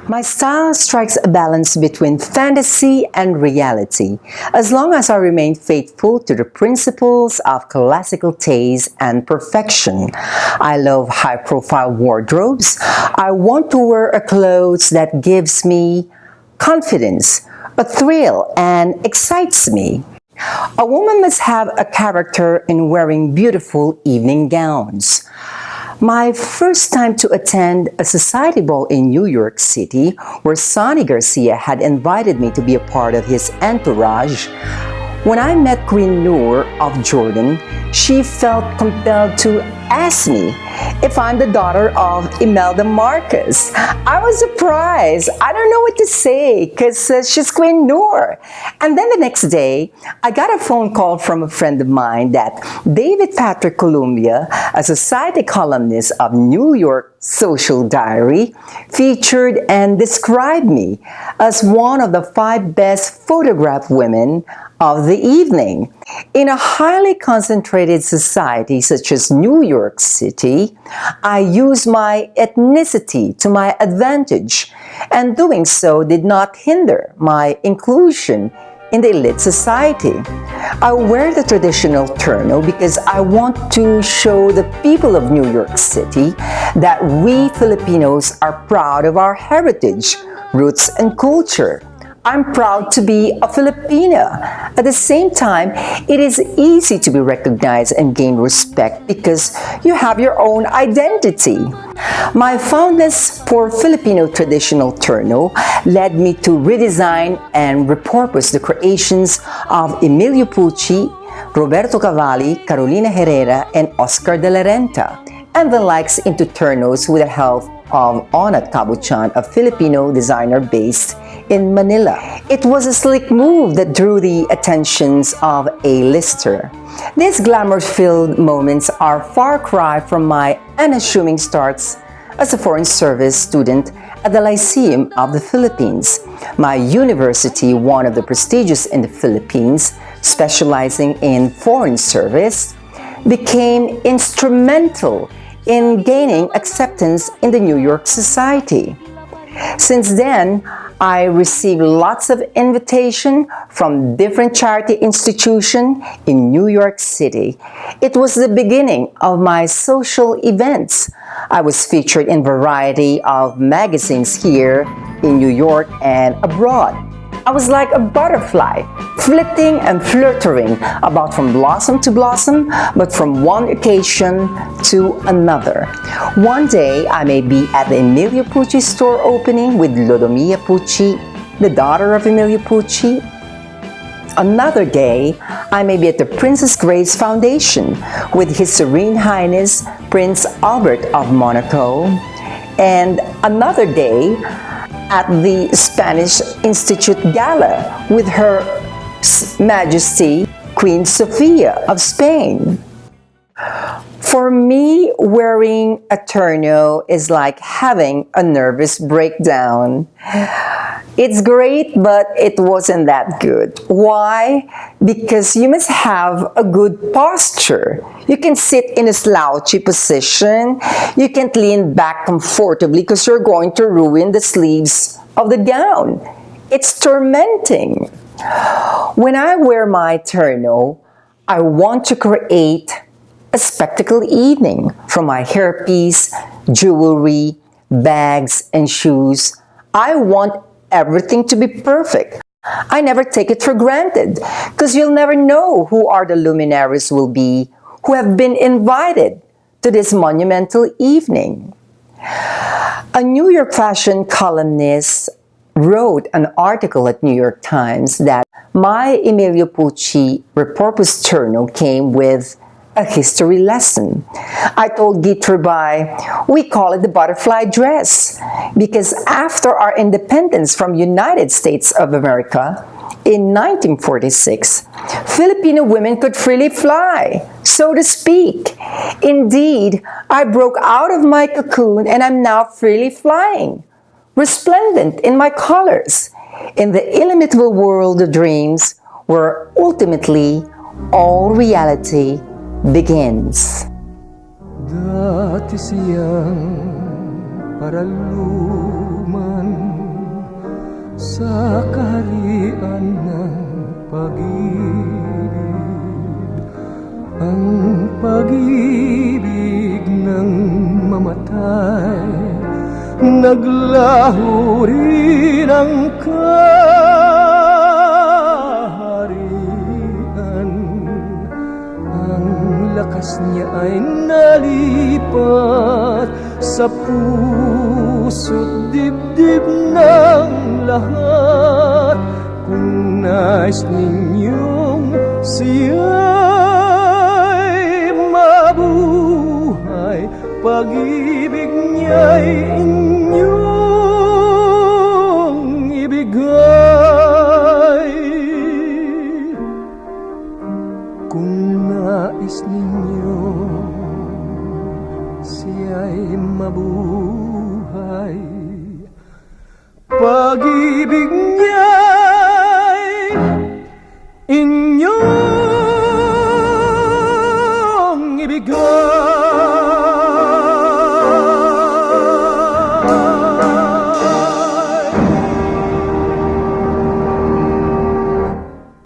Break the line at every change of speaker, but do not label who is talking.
My style strikes a balance between fantasy and reality, as long as I remain faithful to the principles of classical taste and perfection. I love high-profile wardrobes. I want to wear a clothes that gives me confidence, a thrill, and excites me. A woman must have a character in wearing beautiful evening gowns. My first time to attend a society ball in New York City, where Sonny Garcia had invited me to be a part of his entourage, when I met Queen Noor of Jordan, she felt compelled to ask me if I'm the daughter of Imelda Marcos. I was surprised. I don't know what to say because she's Queen Noor. And then the next day, I got a phone call from a friend of mine that David Patrick Columbia, a society columnist of New York Social Diary, featured and described me as one of the 5 best photographed women of the evening. In a highly concentrated society such as New York City, I used my ethnicity to my advantage, and doing so did not hinder my inclusion in the elite society. I wear the traditional Terno because I want to show the people of New York City that we Filipinos are proud of our heritage, roots, and culture. I'm proud to be a Filipina. At the same time, it is easy to be recognized and gain respect because you have your own identity. My fondness for Filipino traditional Terno led me to redesign and repurpose the creations of Emilio Pucci, Roberto Cavalli, Carolina Herrera, and Oscar de la Renta, and the likes into Ternos with the help of Onat Cabuchan, a Filipino designer based in Manila. It was a slick move that drew the attentions of A-lister. These glamour-filled moments are far cry from my unassuming starts as a foreign service student at the Lyceum of the Philippines. My university, one of the prestigious in the Philippines, specializing in foreign service, became instrumental in gaining acceptance in the New York society. Since then, I received lots of invitation from different charity institutions in New York City. It was the beginning of my social events. I was featured in a variety of magazines here in New York and abroad. I was like a butterfly, flitting and flirting about from blossom to blossom, but from one occasion to another. One day, I may be at the Emilio Pucci store opening with Lodomia Pucci, the daughter of Emilio Pucci. Another day, I may be at the Princess Grace Foundation with His Serene Highness Prince Albert of Monaco. And another day, at the Spanish Institute Gala with Her Majesty Queen Sofia of Spain. For me, wearing a terno is like having a nervous breakdown. It's great, but it wasn't that good. Why? Because you must have a good posture. You can sit in a slouchy position. You can't lean back comfortably because you're going to ruin the sleeves of the gown. It's tormenting. When I wear my terno, I want to create a spectacle evening from my hairpiece, jewelry, bags, and shoes. I want everything to be perfect. I never take it for granted because you'll never know who are the luminaries will be who have been invited to this monumental evening. A New York fashion columnist wrote an article at New York Times that my Emilio Pucci repurposed terno came with a history lesson. I told Guy Turbay, we call it the butterfly dress because after our independence from United States of America in 1946, Filipino women could freely fly, so to speak. Indeed, I broke out of my cocoon and I'm now freely flying, resplendent in my colors, in the illimitable world of dreams where ultimately all reality begins.
Dati siyang paraluman sa kaharian ng pag-ibig. Ang pag-ibig ng mamatay, naglaho rin ang kaharian. Ang lakas niya ay nalipat sa puso't dibdib ng lahat. Kung nais ninyong siya'y mabuhay, pag-ibig niya'y inyong ibigay. Kung nais ninyong siya'y mabuhay, pag-ibig